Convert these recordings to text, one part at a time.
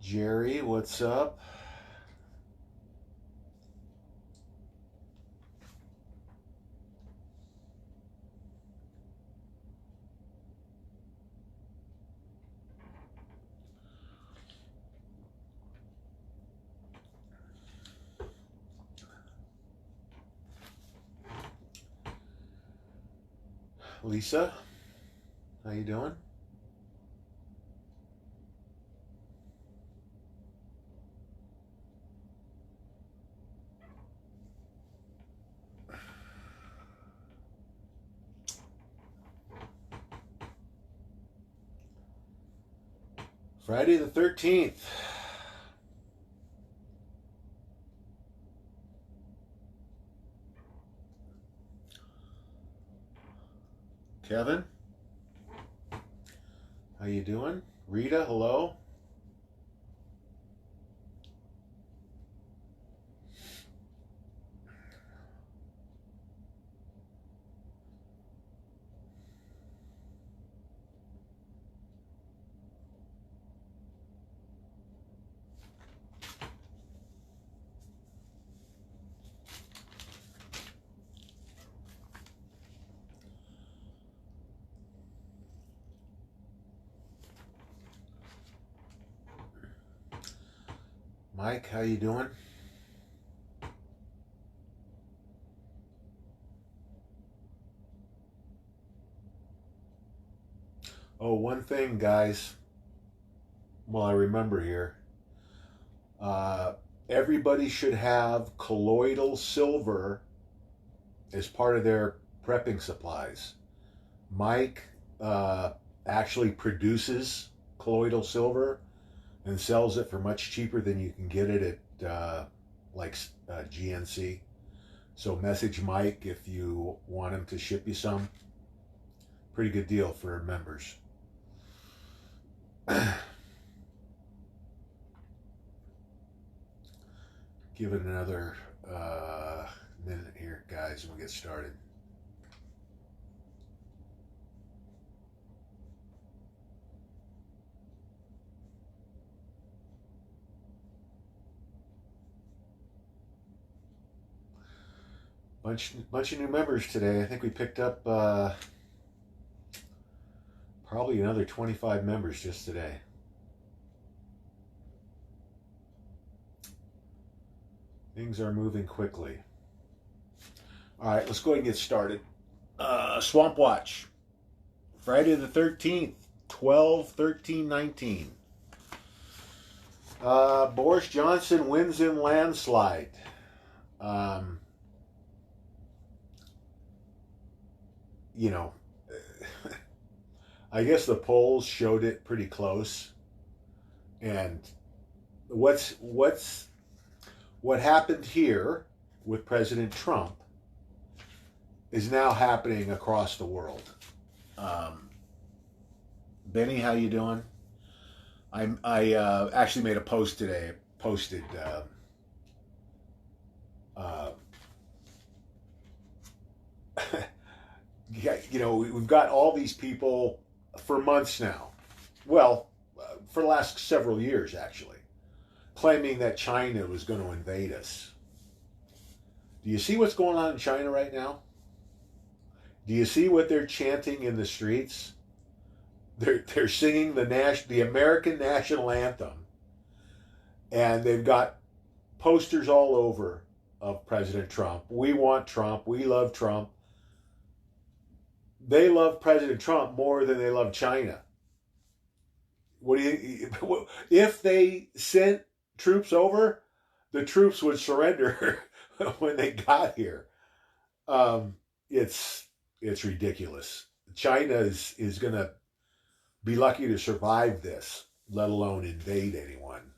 Jerry, what's up? Lisa, how you doing? Friday the 13th. Kevin, how you doing? Rita, hello. Mike, how you doing? Oh, one thing, guys. Well, I remember here. Uh, Everybody should have colloidal silver as part of their prepping supplies. Mike actually produces colloidal silver and sells it for much cheaper than you can get it at GNC. So message Mike if you want him to ship you some. Pretty good deal for members. Give it another minute here, guys, and we'll get started. Bunch of new members today. I think we picked up probably another 25 members just today. Things are moving quickly. All right, let's go ahead and get started. Swampwatch, Friday the 13th, 12/13/19. Boris Johnson wins in landslide. You know, I guess the polls showed it pretty close. And what happened here with President Trump is now happening across the world. Benny, how you doing? I actually made a post today. Posted. We've got all these people for months now. Well, for the last several years, actually, claiming that China was going to invade us. Do you see what's going on in China right now? Do you see what they're chanting in the streets? They're singing the American national anthem, and they've got posters all over of President Trump. We want Trump. We love Trump. They love President Trump more than they love China. If they sent troops over, the troops would surrender when they got here. It's ridiculous. China is going to be lucky to survive this, let alone invade anyone.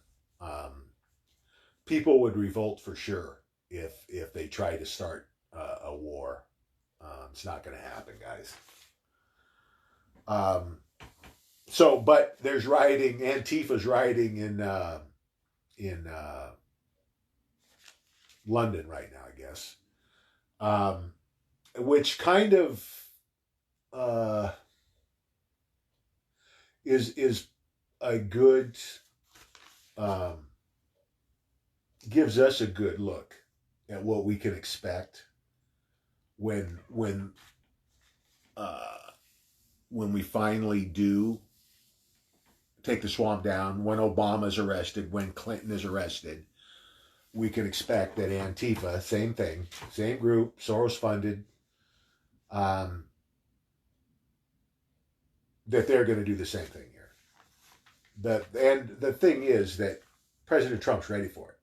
People would revolt for sure if they try to start a war. It's not going to happen, guys. But there's rioting. Antifa's rioting in London right now, I guess, which kind of is a good um, gives us a good look at what we can expect when uh, when we finally do take the swamp down, when Obama's arrested, when Clinton is arrested. We can expect that Antifa, same thing, same group, Soros funded, um, that they're going to do the same thing here. And the thing is that President Trump's ready for it.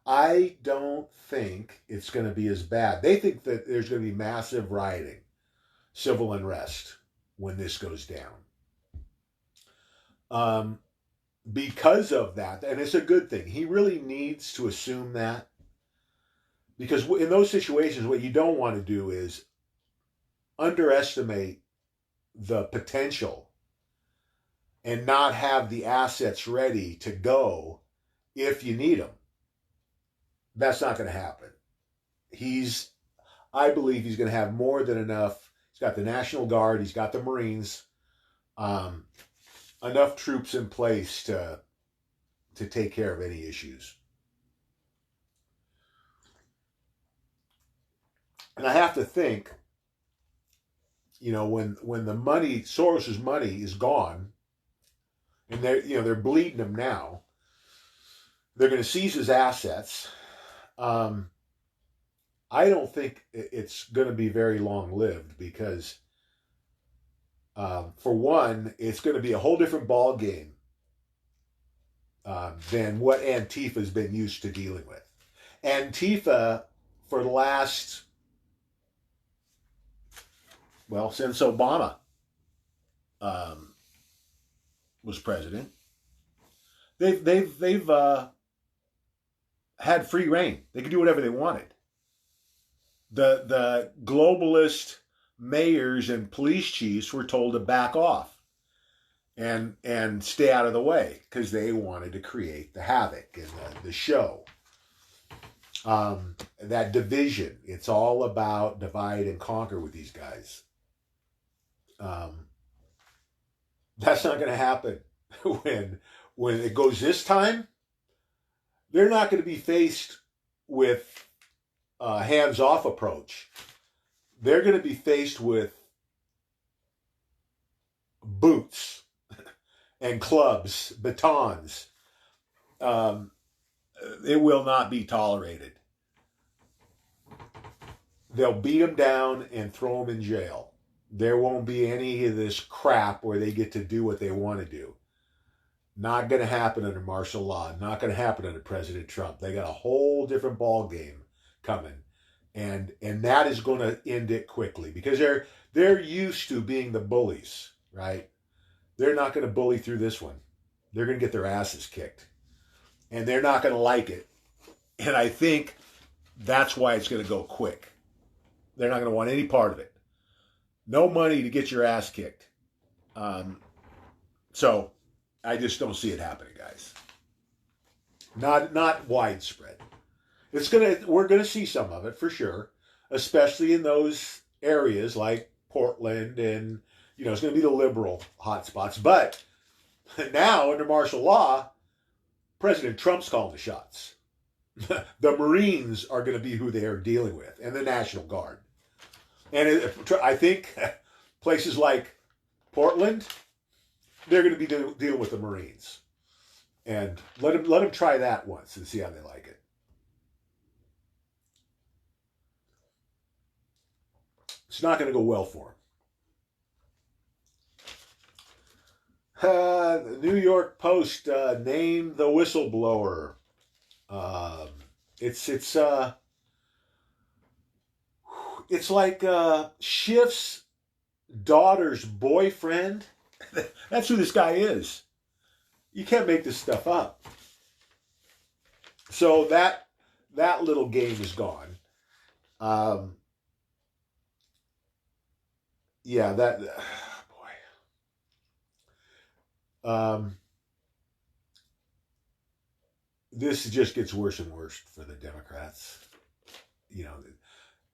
I don't think it's going to be as bad. They think that there's going to be massive rioting, civil unrest when this goes down. Because of that, and it's a good thing. He really needs to assume that, because in those situations, what you don't want to do is underestimate the potential and not have the assets ready to go if you need them. That's not going to happen. I believe he's going to have more than enough. He's got the National Guard, he's got the Marines, enough troops in place to take care of any issues. And I have to think, when the money, Soros's money, is gone, and they're bleeding him now, they're going to seize his assets. I don't think it's going to be very long lived because, for one, it's going to be a whole different ball game than what Antifa's been used to dealing with. Antifa, for the last, since Obama was president, they've had free reign. They could do whatever they wanted. The globalist mayors and police chiefs were told to back off and stay out of the way because they wanted to create the havoc and the show. That division, it's all about divide and conquer with these guys. That's not going to happen when it goes this time. They're not going to be faced with a hands-off approach. They're going to be faced with boots and clubs, batons. It will not be tolerated. They'll beat them down and throw them in jail. There won't be any of this crap where they get to do what they want to do. Not going to happen under martial law. Not going to happen under President Trump. They got a whole different ball game coming, and that is going to end it quickly because they're used to being the bullies, right? They're not going to bully through this one. They're going to get their asses kicked, and they're not going to like it. And I think that's why it's going to go quick. They're not going to want any part of it. No money to get your ass kicked. So I just don't see it happening, guys. Not widespread. We're gonna see some of it for sure, especially in those areas like Portland, and it's gonna be the liberal hotspots. But now under martial law, President Trump's calling the shots. The Marines are going to be who they are dealing with, and the National Guard. And I think places like Portland, they're going to be dealing with the Marines. And let them try that once and see how they like it. It's not going to go well for them. The New York Post named the whistleblower. It's like Schiff's daughter's boyfriend. That's who this guy is. You can't make this stuff up. So that little game is gone. Yeah, that boy. This just gets worse and worse for the Democrats.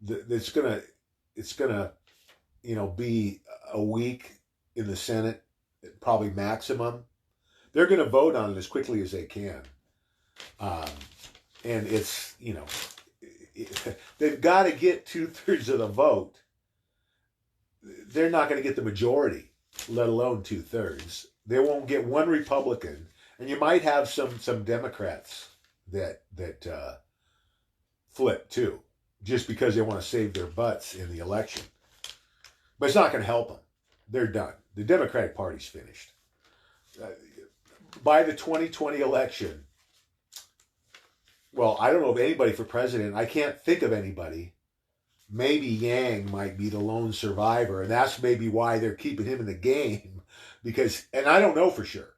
It's gonna be a week in the Senate, probably maximum. They're gonna vote on it as quickly as they can. Um, and it's, they've got to get 2/3 of the vote. They're not going to get the majority, let alone 2/3. They won't get one Republican, and you might have some Democrats that flip too, just because they want to save their butts in the election. But it's not going to help them. They're done. The Democratic Party's finished. By the 2020 election, well, I don't know of anybody for president. I can't think of anybody. Maybe Yang might be the lone survivor, and that's maybe why they're keeping him in the game. Because, and I don't know for sure.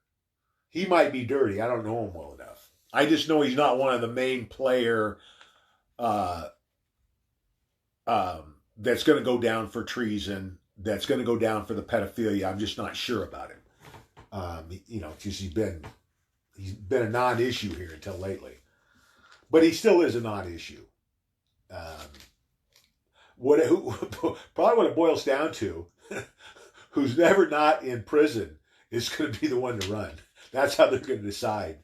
He might be dirty. I don't know him well enough. I just know he's not one of the main player that's going to go down for treason, that's going to go down for the pedophilia. I'm just not sure about him. Because he's been a non-issue here until lately. But he still is a non-issue. Probably what it boils down to, who's never not in prison is going to be the one to run. That's how they're going to decide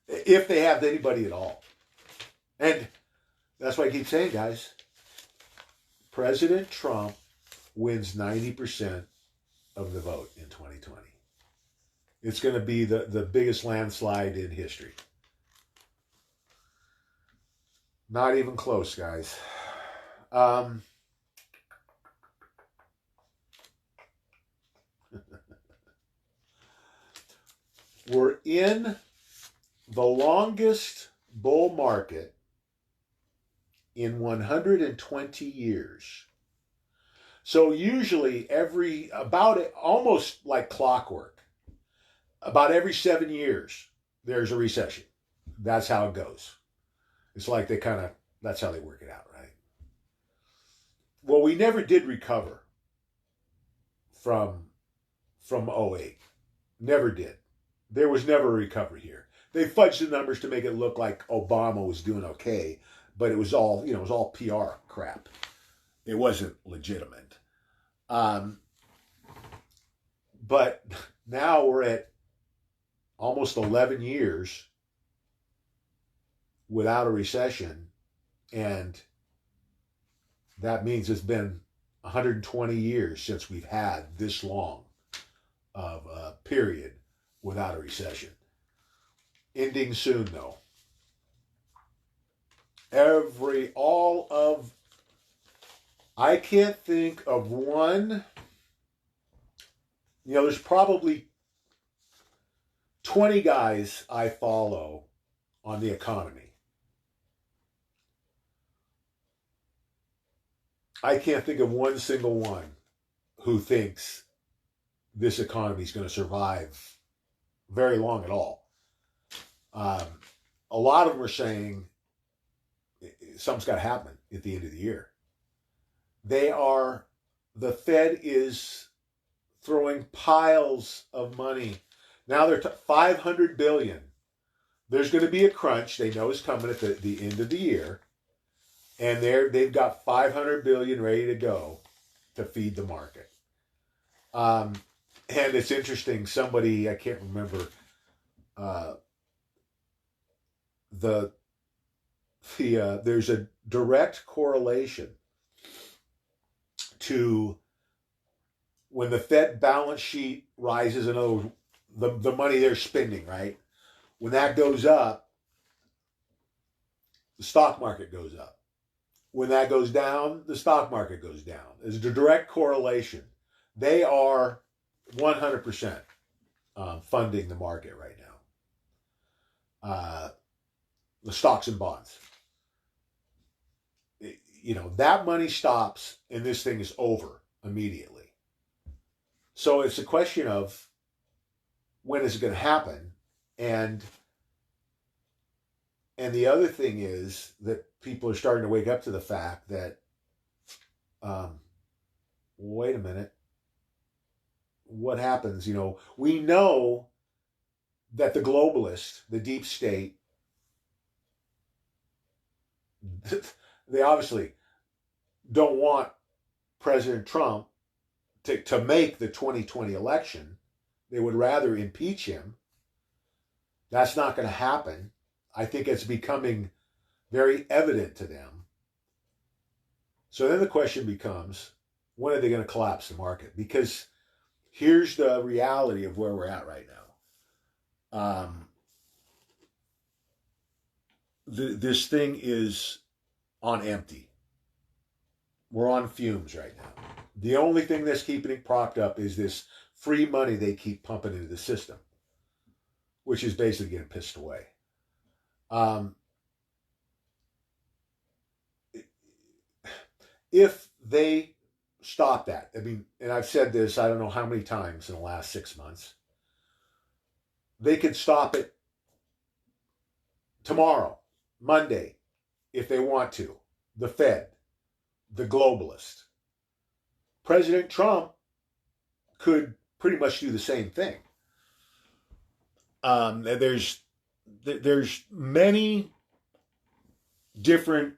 if they have anybody at all. And that's why I keep saying, guys, President Trump wins 90% of the vote in 2020. It's going to be the biggest landslide in history. Not even close, guys. We're in the longest bull market in 120 years. So usually almost like clockwork, about every 7 years, there's a recession. That's how it goes. It's like that's how they work it out, right? Well, we never did recover from 08. Never did. There was never a recovery here. They fudged the numbers to make it look like Obama was doing okay, but it was all, it was all PR crap. It wasn't legitimate. But now we're at almost 11 years without a recession, and that means it's been 120 years since we've had this long of a period without a recession. Ending soon, though. I can't think of one. There's probably 20 guys I follow on the economy. I can't think of one single one who thinks this economy is going to survive very long at all. A lot of them are saying something's got to happen at the end of the year. The Fed is throwing piles of money. Now they're $500 billion. There's going to be a crunch. They know it's coming at the end of the year. And they've got $500 billion ready to go to feed the market. And it's interesting. Somebody, I can't remember, there's a direct correlation to when the Fed balance sheet rises, in other words, the money they're spending, right? When that goes up, the stock market goes up. When that goes down, the stock market goes down. There's a direct correlation. They are 100% funding the market right now. The stocks and bonds. That money stops and this thing is over immediately. So it's a question of when is it going to happen? And the other thing is that people are starting to wake up to the fact that, wait a minute, what happens? We know that the globalists, the deep state, they obviously don't want President Trump to make the 2020 election. They would rather impeach him. That's not going to happen. I think it's becoming very evident to them. So then the question becomes, when are they going to collapse the market? Because here's the reality of where we're at right now. This thing is on empty. We're on fumes right now. The only thing that's keeping it propped up is this free money they keep pumping into the system, which is basically getting pissed away. If they stop that, I mean, and I've said this, I don't know how many times in the last 6 months, they could stop it tomorrow, Monday, if they want to. The Fed, the globalist. President Trump could pretty much do the same thing. There's many different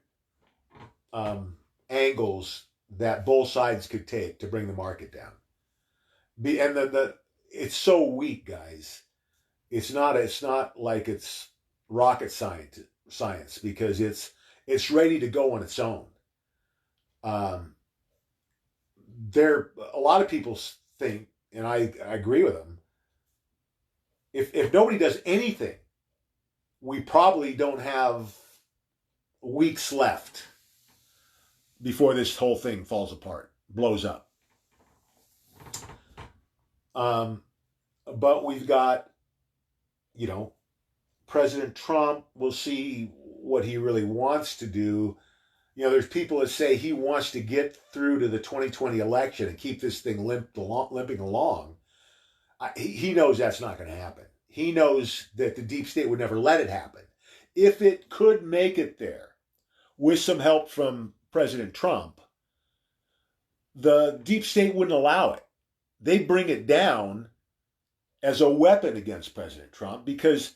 angles that both sides could take to bring the market down. And it's so weak, guys. It's not like it's rocket science because it's ready to go on its own. A lot of people think, and I agree with them, if nobody does anything, we probably don't have weeks left before this whole thing falls apart, blows up. But we've got, President Trump, we'll see what he really wants to do. There's people that say he wants to get through to the 2020 election and keep this thing limping along. He knows that's not going to happen. He knows that the deep state would never let it happen. If it could make it there with some help from President Trump, the deep state wouldn't allow it. They'd bring it down as a weapon against President Trump because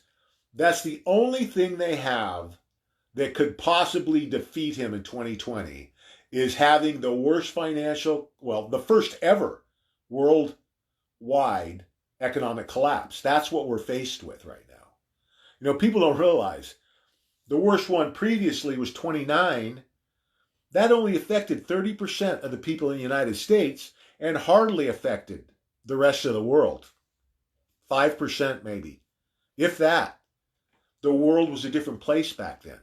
that's the only thing they have that could possibly defeat him in 2020 is having the worst the first ever worldwide economic collapse. That's what we're faced with right now. People don't realize the worst one previously was 29. That only affected 30% of the people in the United States and hardly affected the rest of the world. 5% maybe. If that. The world was a different place back then.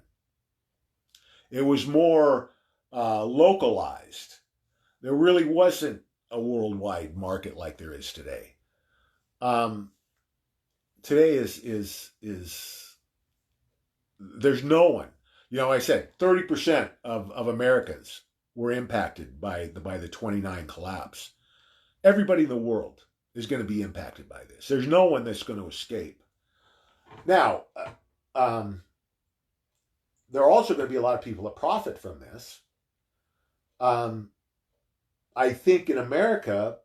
It was more localized. There really wasn't a worldwide market like there is today. Today is there's no one. I said 30% of Americans were impacted by the 29 collapse. Everybody in the world is going to be impacted by this. There's no one that's going to escape. Now, there are also going to be a lot of people that profit from this. I think in America,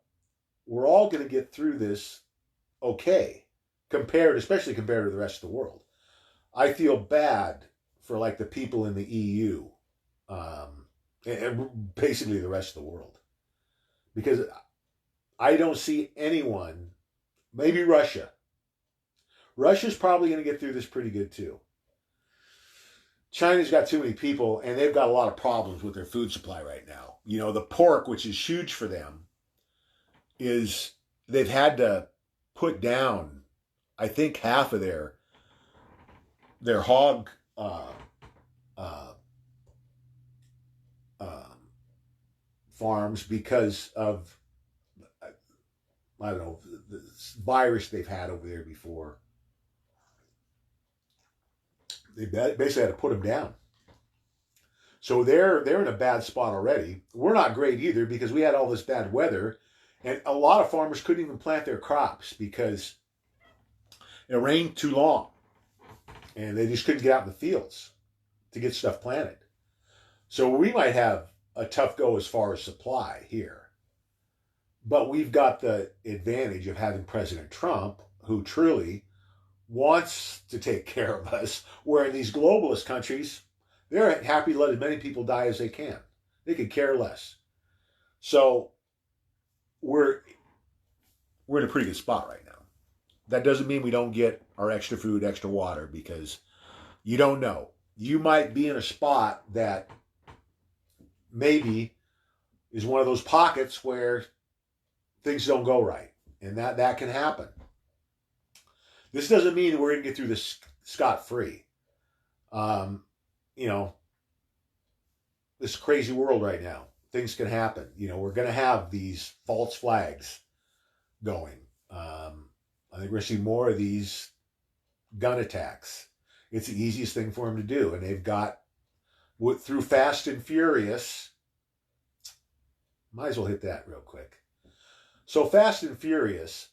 we're all going to get through this okay, especially compared to the rest of the world. I feel bad for the people in the EU, and basically the rest of the world, because I don't see anyone, maybe Russia. Russia's probably going to get through this pretty good too. China's got too many people, and they've got a lot of problems with their food supply right now. The pork, which is huge for them, they've had to put down, I think, half of their hog farms because of, I don't know, the virus they've had over there before. They basically had to put them down. So they're in a bad spot already. We're not great either because we had all this bad weather, and a lot of farmers couldn't even plant their crops because it rained too long, and they just couldn't get out in the fields to get stuff planted. So we might have a tough go as far as supply here, but we've got the advantage of having President Trump, who truly wants to take care of us, where in these globalist countries, they're happy to let as many people die as they can. They could care less. So we're in a pretty good spot right now. That doesn't mean we don't get our extra food, extra water, because You don't know. You might be in a spot that maybe is one of those pockets where things don't go right, and that can happen. This doesn't mean that we're going to get through this scot free. Um, you know, this crazy world right now, things can happen. We're going to have these false flags going. I think we're going to see more of these gun attacks. It's the easiest thing for them to do, and they've got through Fast and Furious. Might as well hit that real quick. So Fast and Furious,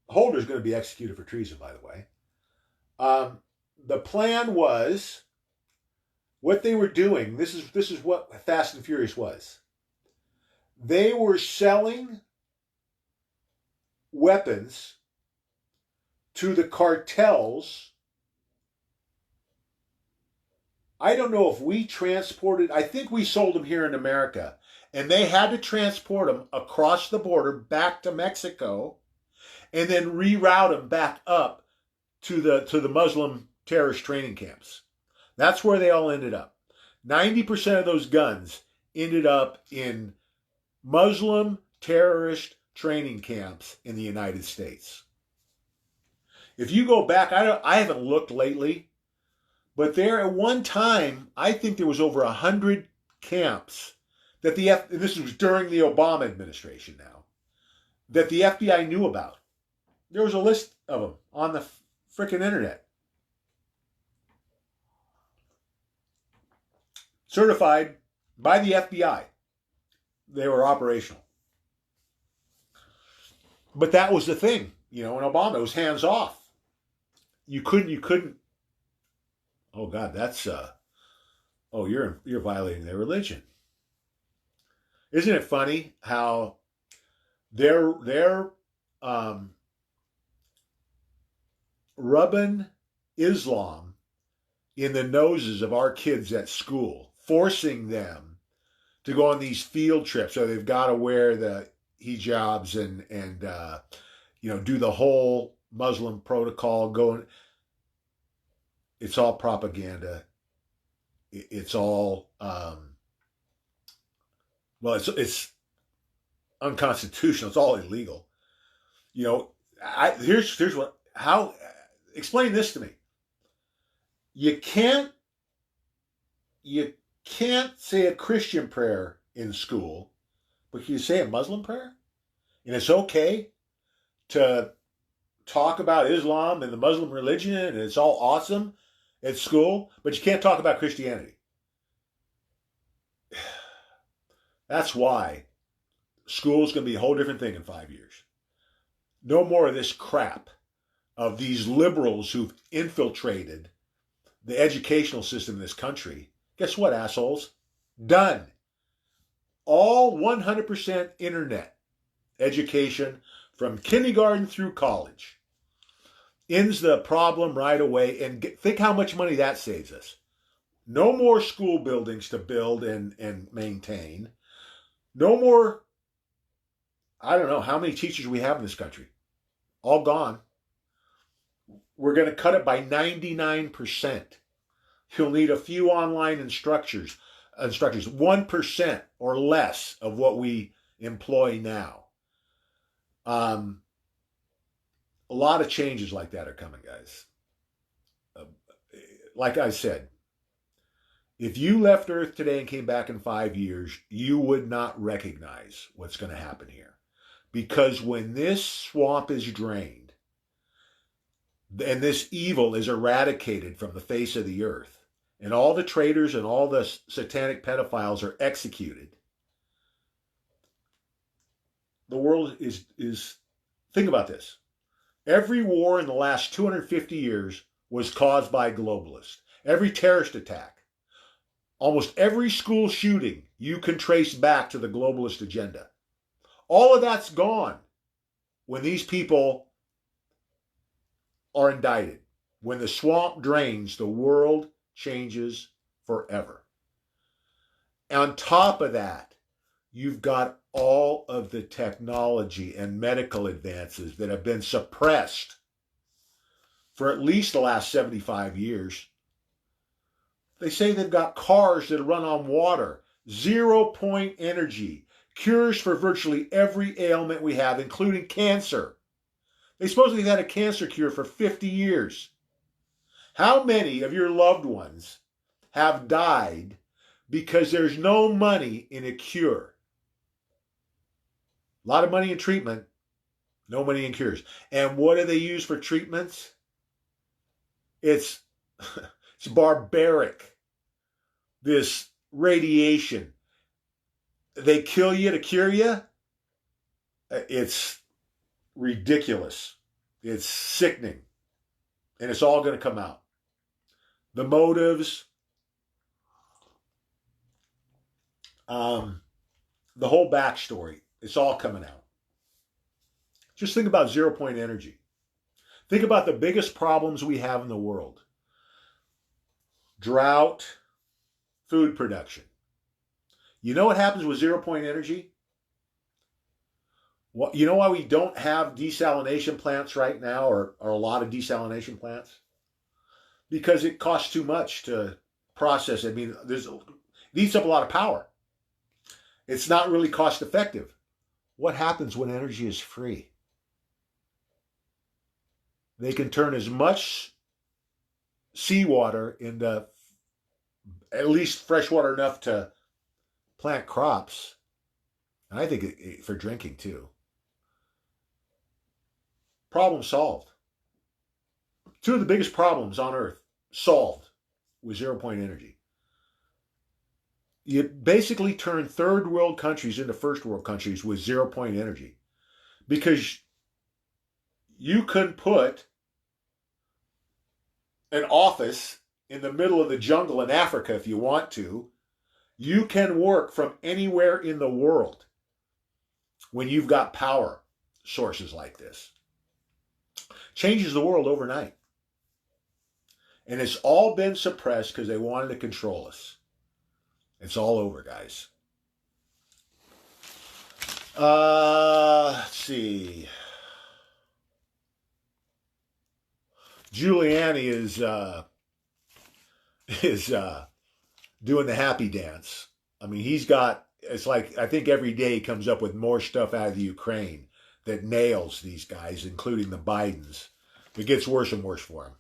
Holder's going to be executed for treason, by the way. The plan was, what they were doing, this is what Fast and Furious was. They were selling weapons to the cartels. I don't know if we transported, I think we sold them here in America, and they had to transport them across the border back to Mexico and then reroute them back up to the Muslim terrorist training camps. That's where they all ended up. 90% of those guns ended up in Muslim terrorist training camps in the United States. If you go back, I haven't looked lately, but there at one time, I think there was over 100 camps that this was during the Obama administration now, that the FBI knew about. There was a list of them on the frickin' internet. Certified by the FBI. They were operational. But that was the thing, in Obama, it was hands off. You couldn't. Oh God, that's you're violating their religion. Isn't it funny how they're rubbing Islam in the noses of our kids at school, forcing them to go on these field trips, so they've got to wear the hijabs and do the whole Muslim protocol. It's all propaganda. It's all it's unconstitutional. It's all illegal. Here's what. How explain this to me? You can't say a Christian prayer in school, but can you say a Muslim prayer? And it's okay to talk about Islam and the Muslim religion, and it's all awesome at school, but you can't talk about Christianity. That's why school's going to be a whole different thing in 5 years. No more of this crap of these liberals who've infiltrated the educational system in this country. Guess what, assholes? Done. All 100% internet education from kindergarten through college. Ends the problem right away, and think how much money that saves us. No more school buildings to build and maintain. No more, I don't know how many teachers we have in this country. All gone. We're going to cut it by 99%. You'll need a few online instructors, 1% or less of what we employ now. A lot of changes like that are coming, guys. Like I said, if you left Earth today and came back in 5 years, you would not recognize what's going to happen here. Because when this swamp is drained and this evil is eradicated from the face of the earth, and all the traitors and all the satanic pedophiles are executed, the world is think about this. Every war in the last 250 years was caused by globalists. Every terrorist attack, almost every school shooting, you can trace back to the globalist agenda. All of that's gone when these people are indicted. When the swamp drains, the world changes forever. On top of that, you've got all of the technology and medical advances that have been suppressed for at least the last 75 years. They say they've got cars that run on water, 0 point energy, cures for virtually every ailment we have, including cancer. They supposedly had a cancer cure for 50 years. How many of your loved ones have died because there's no money in a cure? A lot of money in treatment, no money in cures. And what do they use for treatments? It's barbaric. This radiation. They kill you to cure you. It's ridiculous. It's sickening. And it's all going to come out. The motives, the whole backstory, it's all coming out. Just think about 0 point energy. Think about the biggest problems we have in the world. Drought, food production. You know what happens with 0 point energy? You know why we don't have desalination plants right now, or a lot of desalination plants? Because it costs too much to process. I mean, it eats up a lot of power. It's not really cost effective. What happens when energy is free? They can turn as much seawater into at least fresh water enough to plant crops. And I think for drinking too. Problem solved. Two of the biggest problems on Earth solved with 0 point energy. You basically turn third world countries into first world countries with 0 point energy. Because you could put an office in the middle of the jungle in Africa if you want to. You can work from anywhere in the world when you've got power sources like this. Changes the world overnight. And it's all been suppressed because they wanted to control us. It's all over, guys. Let's see. Giuliani is doing the happy dance. I mean, it's like, I think every day he comes up with more stuff out of the Ukraine that nails these guys, including the Bidens. It gets worse and worse for him.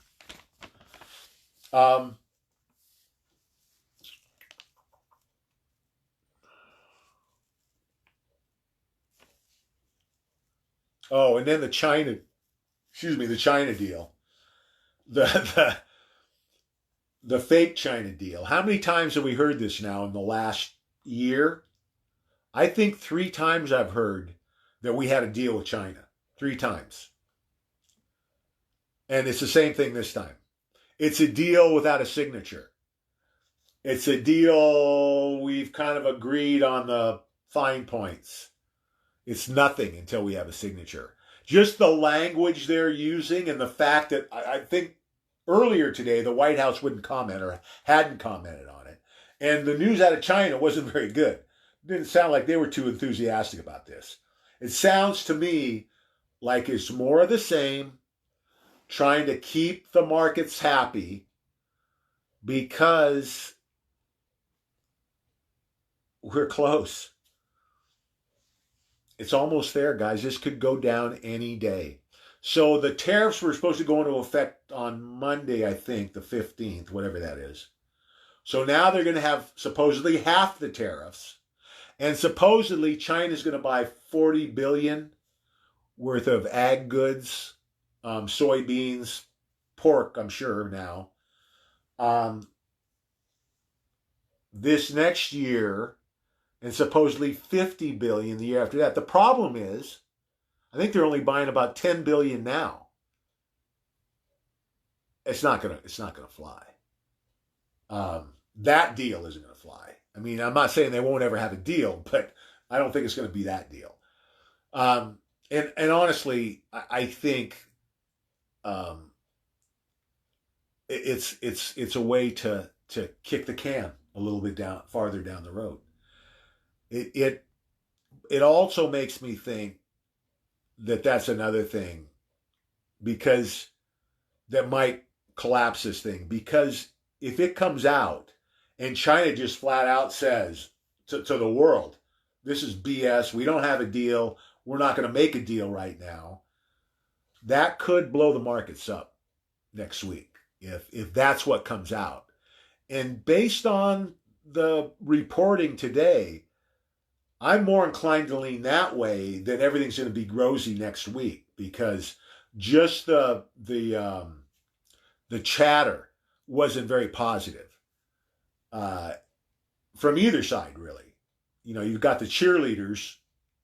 Oh, and then the China deal. The fake China deal. How many times have we heard this now in the last year? I think 3 times I've heard that we had a deal with China. 3 times. And it's the same thing this time. It's a deal without a signature. It's a deal we've kind of agreed on the fine points. It's nothing until we have a signature. Just the language they're using and the fact that I think earlier today the White House wouldn't comment or hadn't commented on it. And the news out of China wasn't very good. It didn't sound like they were too enthusiastic about this. It sounds to me like it's more of the same, trying to keep the markets happy because we're close. It's almost there, guys. This could go down any day. So the tariffs were supposed to go into effect on Monday, I think, the 15th, whatever that is. So now they're going to have supposedly half the tariffs. And supposedly China's going to buy $40 billion worth of ag goods, soybeans, pork, I'm sure now. This next year, and supposedly $50 billion the year after that. The problem is, I think they're only buying about $10 billion now. It's not gonna fly. That deal isn't gonna fly. I mean, I'm not saying they won't ever have a deal, but I don't think it's gonna be that deal. And honestly, I think it's a way to kick the can a little bit farther down the road. It also makes me think that that's another thing because that might collapse this thing, because if it comes out and China just flat out says to the world, this is BS, we don't have a deal, we're not going to make a deal right now, that could blow the markets up next week if that's what comes out. And based on the reporting today, I'm more inclined to lean that way than everything's going to be rosy next week, because just the chatter wasn't very positive from either side, really. You know, you've got the cheerleaders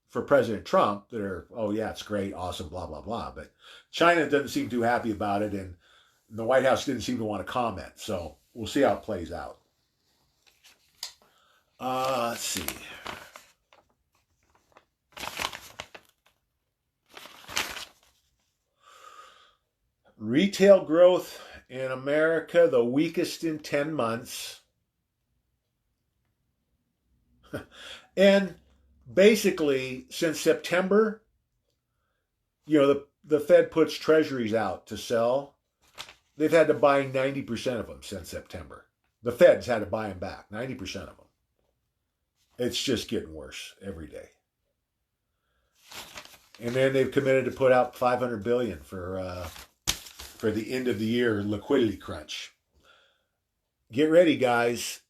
for President Trump that are, oh yeah, it's great, awesome, blah blah blah. But China doesn't seem too happy about it, and the White House didn't seem to want to comment. So we'll see how it plays out. Let's see. Retail growth in America, the weakest in 10 months. And basically, since September, you know, the Fed puts treasuries out to sell. They've had to buy 90% of them since September. The Fed's had to buy them back, 90% of them. It's just getting worse every day. And then they've committed to put out $500 billion for the end of the year liquidity crunch. Get ready, guys.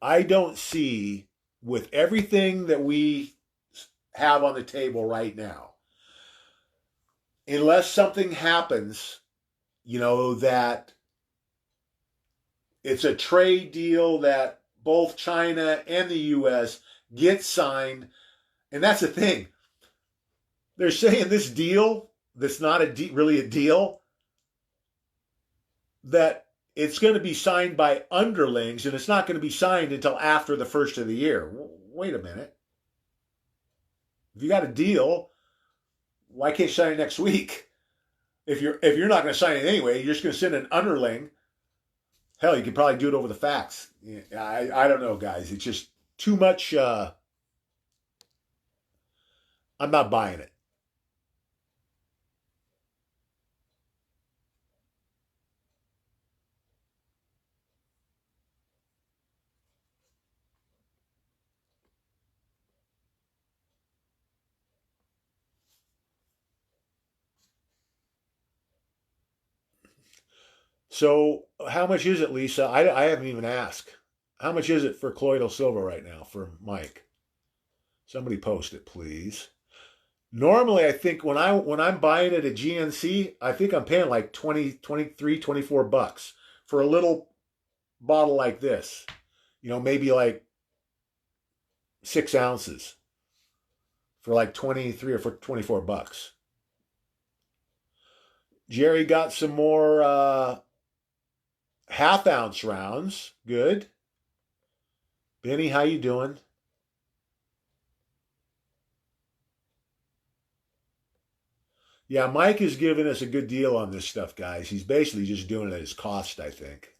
I don't see, with everything that we have on the table right now, unless something happens, you know, that it's a trade deal that both China and the U.S. get signed. And that's the thing. They're saying this deal, that's not really a deal, that it's going to be signed by underlings, and it's not going to be signed until after the first of the year. Wait a minute. If you got a deal, why can't you sign it next week? If you're not going to sign it anyway, you're just going to send an underling. Hell, you could probably do it over the fax. I don't know, guys. It's just too much. I'm not buying it. So how much is it, Lisa? I haven't even asked. How much is it for colloidal silver right now for Mike? Somebody post it, please. Normally, I think when I'm buying it at GNC, I think I'm paying like 20, 23, 24 bucks for a little bottle like this. You know, maybe like 6 ounces for like 23 or for 24 bucks. Jerry got some more half-ounce rounds. Good. Benny, how you doing? Yeah, Mike is giving us a good deal on this stuff, guys. He's basically just doing it at his cost, I think.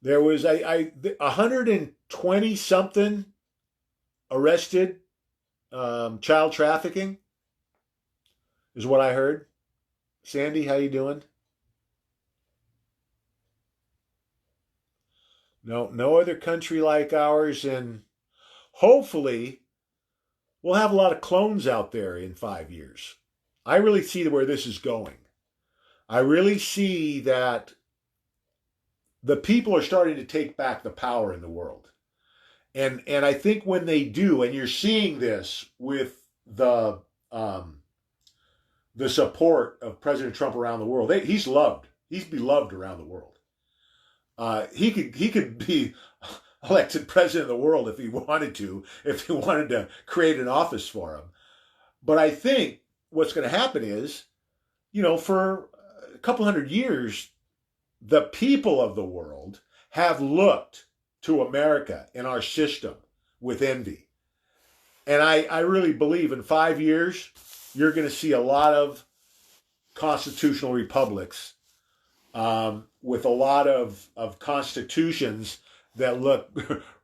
There was 120 something arrested, child trafficking is what I heard. Sandy, how you doing? No other country like ours, and hopefully we'll have a lot of clones out there in 5 years. I really see where this is going. I really see that the people are starting to take back the power in the world. And I think when they do, and you're seeing this with the support of President Trump around the world, he's loved. He's beloved around the world. He could be elected president of the world if he wanted to create an office for him. But I think what's going to happen is, you know, for a couple hundred years, the people of the world have looked to America and our system with envy. And I really believe in 5 years, you're going to see a lot of constitutional republics with a lot of constitutions that look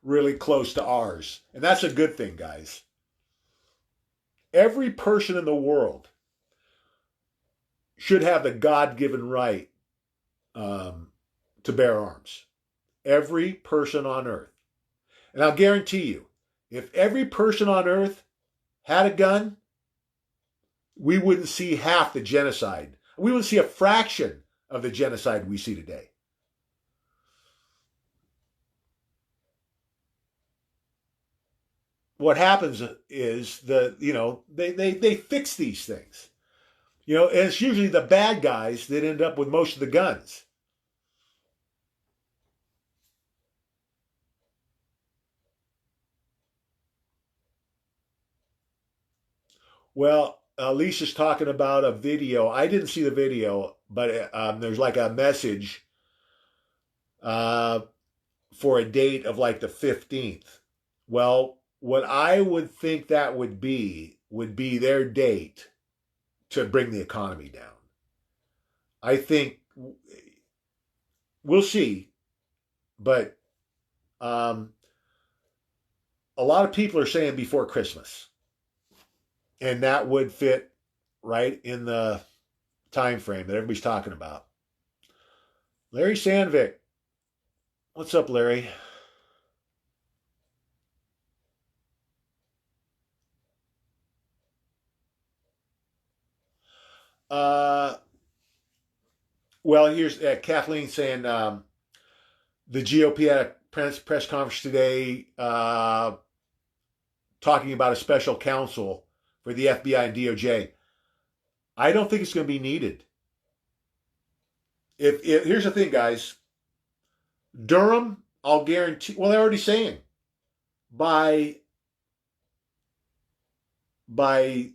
really close to ours. And that's a good thing, guys. Every person in the world should have the God-given right to bear arms. Every person on earth. And I'll guarantee you, if every person on earth had a gun, we wouldn't see half the genocide. We wouldn't see a fraction of the genocide we see today. What happens is they fix these things. And it's usually the bad guys that end up with most of the guns. Well, Lisa's talking about a video. I didn't see the video, but there's like a message uh, for a date of like the 15th. Well, what I would think that would be their date to bring the economy down. I think we'll see, but um, a lot of people are saying before Christmas, and that would fit right in the time frame that everybody's talking about. Larry Sandvik, what's up, Larry? Uh, well, here's Kathleen saying the GOP had a press conference today talking about a special counsel for the FBI and DOJ. I don't think it's going to be needed. If here's the thing, guys, Durham, I'll guarantee. Well, they're already saying by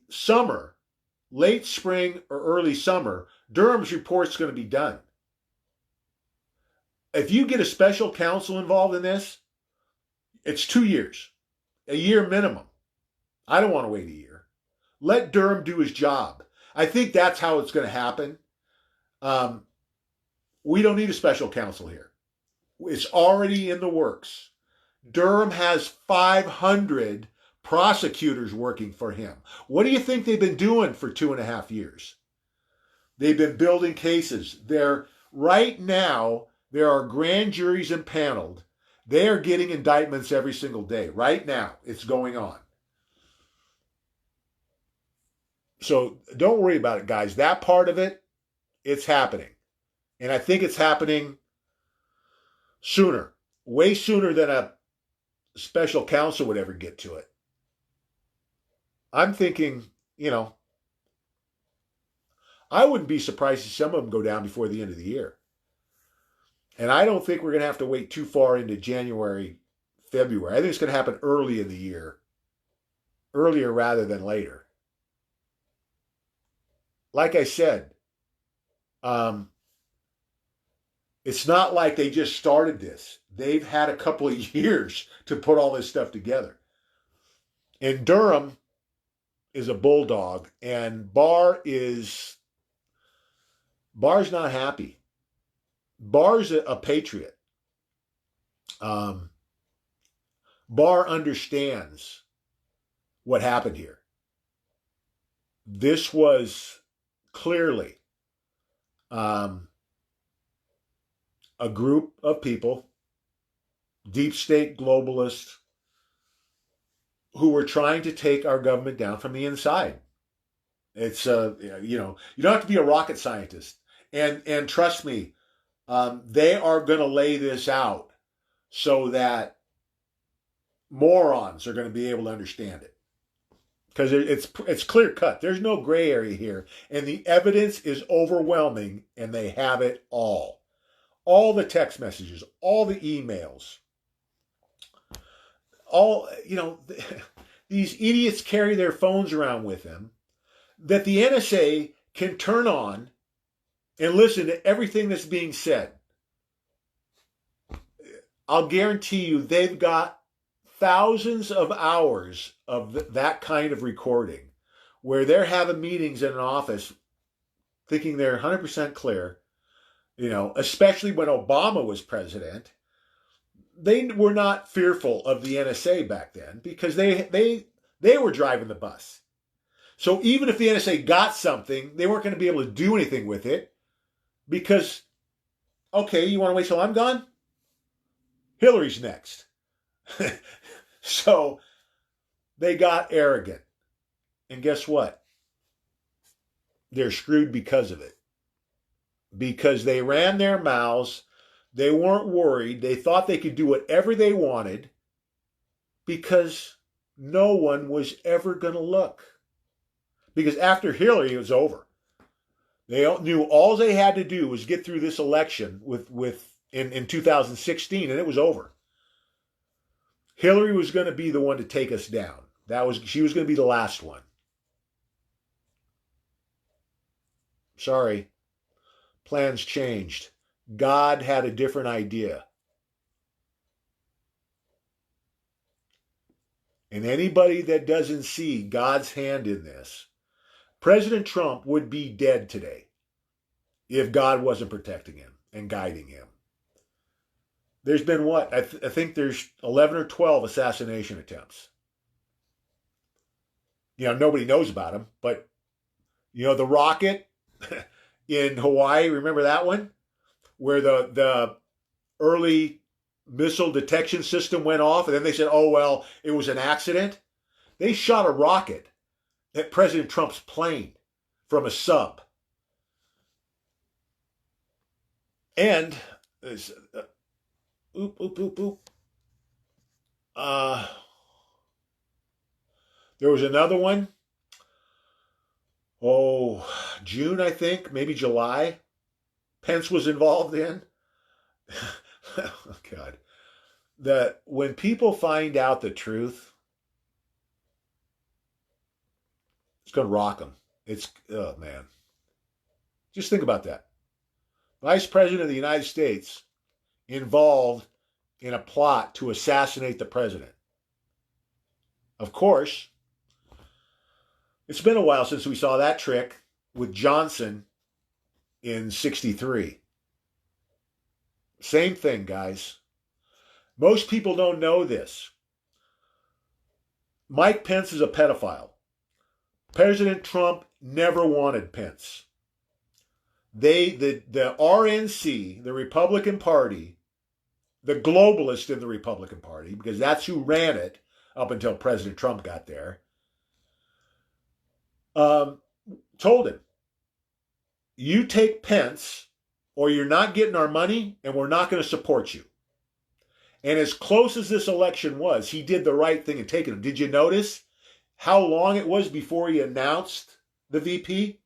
summer, late spring or early summer, Durham's report's going to be done. If you get a special counsel involved in this, it's 2 years, a year minimum. I don't want to wait a year. Let Durham do his job. I think that's how it's going to happen. We don't need a special counsel here. It's already in the works. Durham has 500 prosecutors working for him. What do you think they've been doing for 2.5 years? They've been building cases. Right now, there are grand juries impaneled. They are getting indictments every single day. Right now, it's going on. So don't worry about it, guys. That part of it, it's happening. And I think it's happening sooner, way sooner than a special counsel would ever get to it. I'm thinking, I wouldn't be surprised if some of them go down before the end of the year. And I don't think we're going to have to wait too far into January, February. I think it's going to happen early in the year, earlier rather than later. Like I said, it's not like they just started this. They've had a couple of years to put all this stuff together. And Durham is a bulldog, and Barr's not happy. Barr's a patriot. Barr understands what happened here. This was clearly a group of people, deep state globalists, who were trying to take our government down from the inside. It's you don't have to be a rocket scientist, and trust me, they are going to lay this out so that morons are going to be able to understand it, because it's clear cut. There's no gray area here, and the evidence is overwhelming, and they have it all the text messages, all the emails, these idiots carry their phones around with them that the NSA can turn on and listen to everything that's being said. I'll guarantee you they've got thousands of hours of that kind of recording where they're having meetings in an office thinking they're 100% clear, especially when Obama was president. They were not fearful of the NSA back then because they were driving the bus. So even if the NSA got something, they weren't going to be able to do anything with it because, okay, you want to wait till I'm gone? Hillary's next. So they got arrogant. And guess what? They're screwed because of it. Because they ran their mouths. They weren't worried. They thought they could do whatever they wanted because no one was ever going to look. Because after Hillary, it was over. They knew all they had to do was get through this election in 2016, and it was over. Hillary was going to be the one to take us down. She was going to be the last one. Sorry. Plans changed. God had a different idea. And anybody that doesn't see God's hand in this, President Trump would be dead today if God wasn't protecting him and guiding him. There's been what? I think there's 11 or 12 assassination attempts. Nobody knows about them, but, the rocket in Hawaii, remember that one? Where the early missile detection system went off, and then they said, oh, well, it was an accident. They shot a rocket at President Trump's plane from a sub. And there was another one. June, I think, maybe July. Pence was involved in. Oh, God. That when people find out the truth, it's going to rock them. Oh, man. Just think about that. Vice President of the United States involved in a plot to assassinate the president. Of course, it's been a while since we saw that trick with Johnson in 1963. Same thing, guys. Most people don't know this. Mike Pence is a pedophile. President Trump never wanted Pence. The RNC, the Republican Party, the globalists in the Republican Party, because that's who ran it up until President Trump got there, told him, you take Pence or you're not getting our money and we're not going to support you. And as close as this election was, he did the right thing in taking him. Did you notice how long it was before he announced the VP?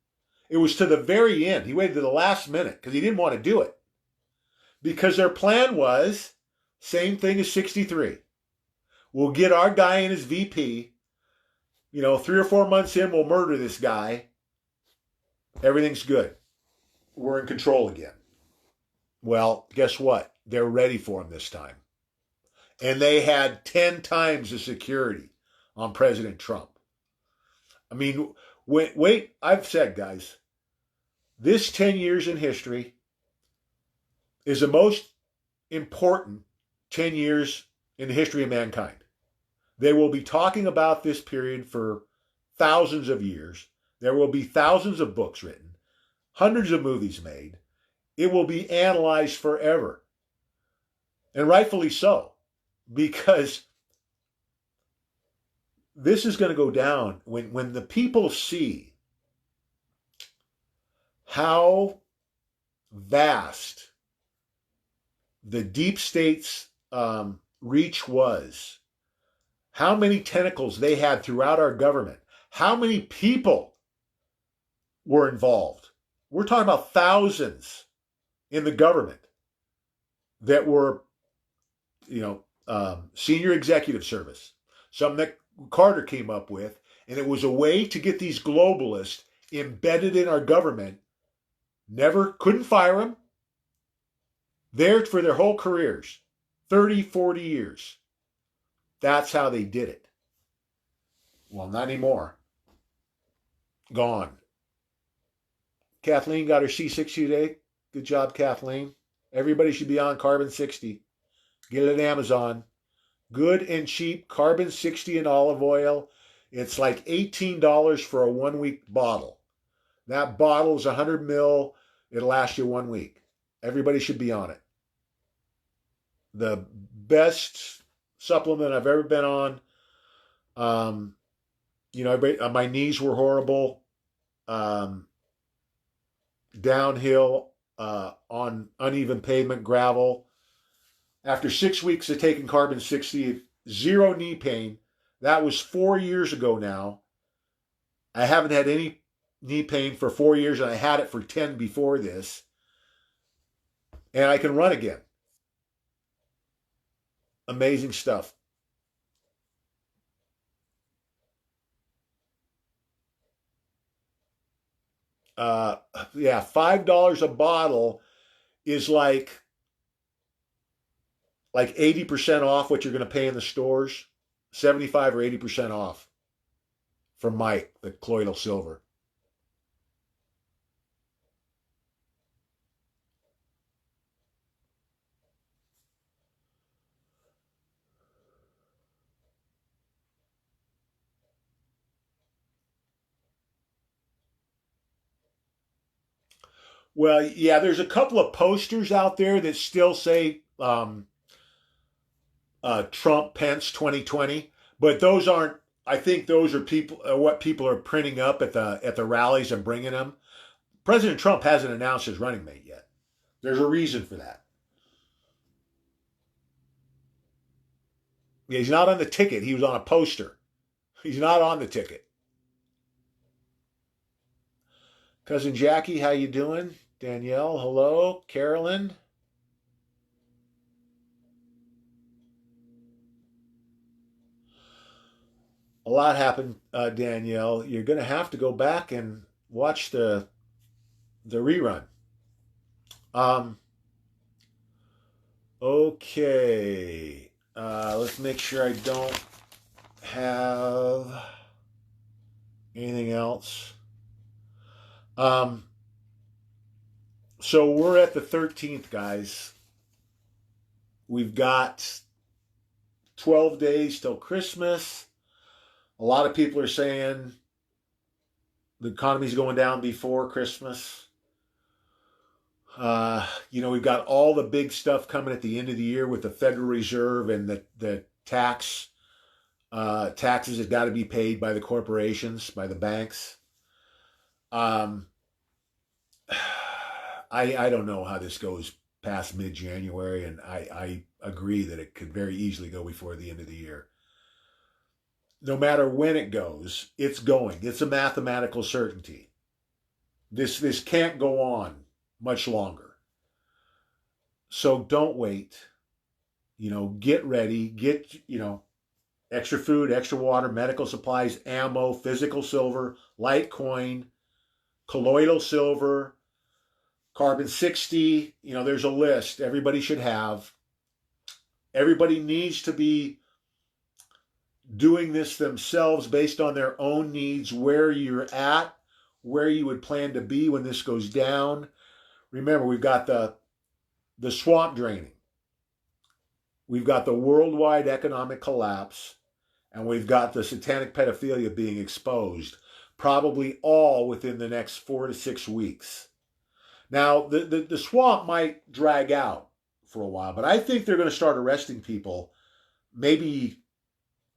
It was to the very end. He waited to the last minute because he didn't want to do it. Because their plan was, same thing as 63. We'll get our guy in as VP. 3 or 4 months in, we'll murder this guy. Everything's good. We're in control again. Well, guess what? They're ready for him this time. And they had 10 times the security on President Trump. I mean, wait, I've said, guys, this 10 years in history is the most important 10 years in the history of mankind. They will be talking about this period for thousands of years. There will be thousands of books written, hundreds of movies made. It will be analyzed forever. And rightfully so, because this is going to go down when the people see how vast the deep state's reach was, how many tentacles they had throughout our government, how many people were involved. We're talking about thousands in the government that were, senior executive service, something that Carter came up with, and it was a way to get these globalists embedded in our government. Couldn't fire them. There for their whole careers, 30, 40 years. That's how they did it. Well, not anymore. Gone. Kathleen got her C60 today. Good job, Kathleen. Everybody should be on carbon 60. Get it at Amazon. Good and cheap carbon 60 and olive oil. It's like $18 for a 1 week bottle. That bottle is 100 mil. It'll last you 1 week. Everybody should be on it. The best supplement I've ever been on. Um, my knees were horrible. Um, Downhill on uneven pavement, gravel. After 6 weeks of taking carbon 60, zero knee pain. That was 4 years ago now. I haven't had any knee pain for 4 years, and I had it for 10 before this. And I can run again. Amazing stuff. Uh, yeah, $5 a bottle is like 80% off what you're going to pay in the stores. 75 or 80% off from Mike, the colloidal silver. Well, yeah, there's a couple of posters out there that still say Trump Pence 2020, but those aren't. I think those are what people are printing up at the rallies and bringing them. President Trump hasn't announced his running mate yet. There's a reason for that. He's not on the ticket. He was on a poster. He's not on the ticket. Cousin Jackie, how you doing? Danielle, hello. Carolyn. A lot happened, Danielle. You're going to have to go back and watch the rerun. Um, okay. Let's make sure I don't have anything else. Um, so we're at the 13th, guys. We've got 12 days till Christmas. A lot of people are saying the economy's going down before Christmas. We've got all the big stuff coming at the end of the year with the Federal Reserve and the taxes that got to be paid by the corporations, by the banks. Um, I don't know how this goes past mid-January, and I agree that it could very easily go before the end of the year. No matter when it goes, it's going. It's a mathematical certainty. This can't go on much longer. So don't wait. Get ready. Get, extra food, extra water, medical supplies, ammo, physical silver, Litecoin, colloidal silver, carbon 60. There's a list everybody should have. Everybody needs to be doing this themselves based on their own needs, where you're at, where you would plan to be when this goes down. Remember, we've got the swamp draining. We've got the worldwide economic collapse, and we've got the satanic pedophilia being exposed, probably all within the next 4 to 6 weeks. Now, the swamp might drag out for a while, but I think they're going to start arresting people. Maybe,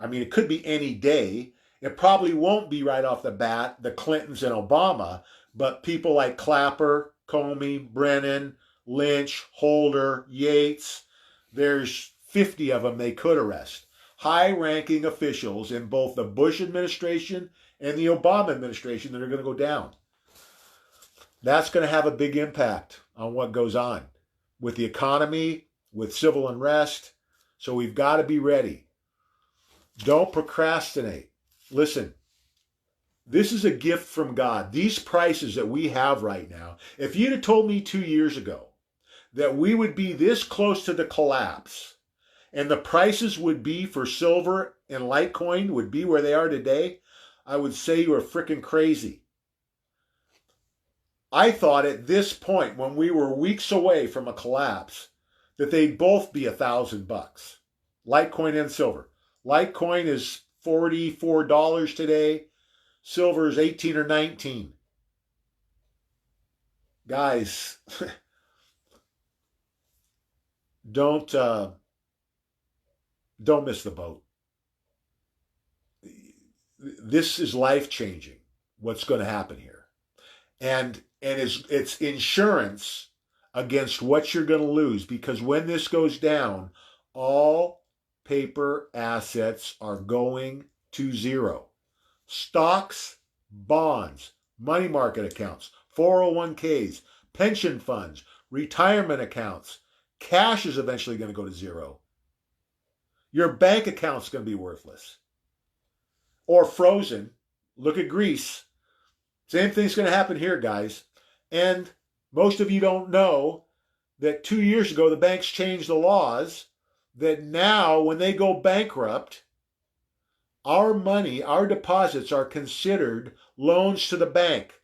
it could be any day. It probably won't be right off the bat the Clintons and Obama, but people like Clapper, Comey, Brennan, Lynch, Holder, Yates. There's 50 of them they could arrest. High-ranking officials in both the Bush administration and the Obama administration that are going to go down. That's going to have a big impact on what goes on with the economy, with civil unrest. So we've got to be ready. Don't procrastinate. Listen, this is a gift from God. These prices that we have right now, if you'd have told me 2 years ago that we would be this close to the collapse and the prices would be for silver and Litecoin would be where they are today, I would say you were freaking crazy. I thought at this point, when we were weeks away from a collapse, that they'd both be $1,000. Litecoin and silver. Litecoin is $44 today. Silver is 18 or 19. Guys, don't miss the boat. This is life changing. What's going to happen here, and it's insurance against what you're going to lose, because when this goes down, all paper assets are going to zero. Stocks, bonds, money market accounts, 401ks, pension funds, retirement accounts. Cash is eventually going to go to zero. Your bank account's going to be worthless or frozen. Look at Greece. Same thing's going to happen here, guys. And most of you don't know that 2 years ago, the banks changed the laws that now when they go bankrupt, our money, our deposits are considered loans to the bank.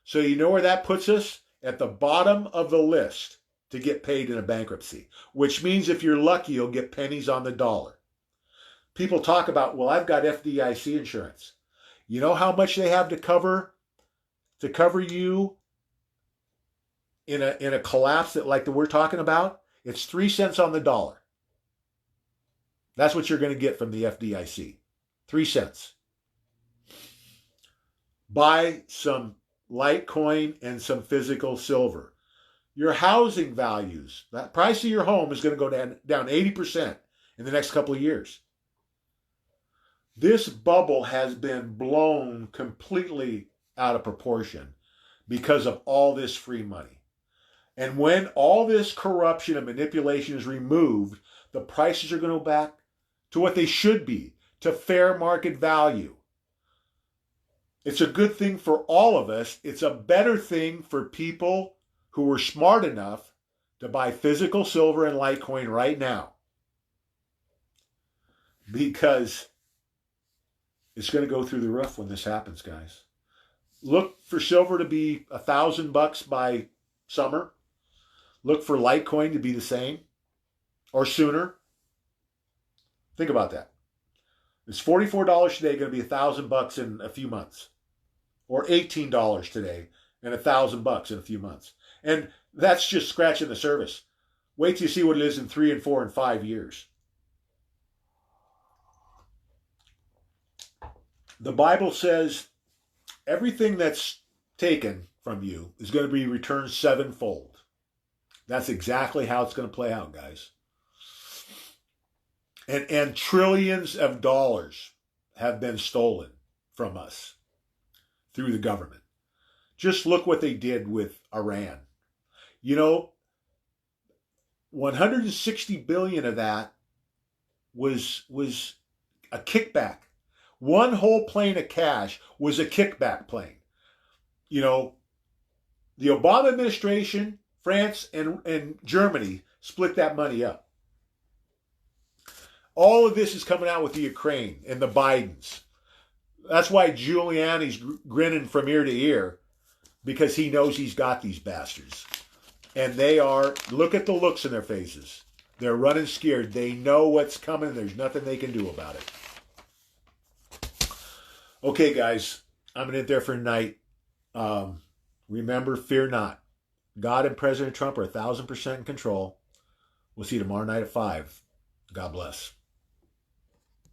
So you know where that puts us? At the bottom of the list to get paid in a bankruptcy, which means if you're lucky, you'll get pennies on the dollar. People talk about, well, I've got FDIC insurance. You know how much they have to cover you in a collapse that like that we're talking about? It's 3 cents on the dollar. That's what you're going to get from the FDIC. 3 cents. Buy some Litecoin and some physical silver. Your housing values, that price of your home is going to go down 80% in the next couple of years. This bubble has been blown completely out of proportion because of all this free money. And when all this corruption and manipulation is removed, the prices are going to go back to what they should be, to fair market value. It's a good thing for all of us. It's a better thing for people who were smart enough to buy physical silver and Litecoin right now, because it's going to go through the roof when this happens, guys. Look for silver to be $1,000 by summer. Look for Litecoin to be the same or sooner. Think about that. It's $44 today, going to be $1,000 in a few months, or $18 today and $1,000 in a few months. And that's just scratching the surface. Wait till you see what it is in 3 and 4 and 5 years. The Bible says everything that's taken from you is going to be returned sevenfold. That's exactly how it's going to play out, guys. And trillions of dollars have been stolen from us through the government. Just look what they did with Iran. You know, 160 billion of that was a kickback. One whole plane of cash was a kickback plane. You know, the Obama administration, France, and Germany split that money up. All of this is coming out with the Ukraine and the Bidens. That's why Giuliani's grinning from ear to ear, because he knows he's got these bastards. And they are, look at the looks in their faces. They're running scared. They know what's coming. There's nothing they can do about it. Okay, guys, I'm going to end there for tonight. Remember, fear not. God and President Trump are 1,000% in control. We'll see you tomorrow night at 5. God bless.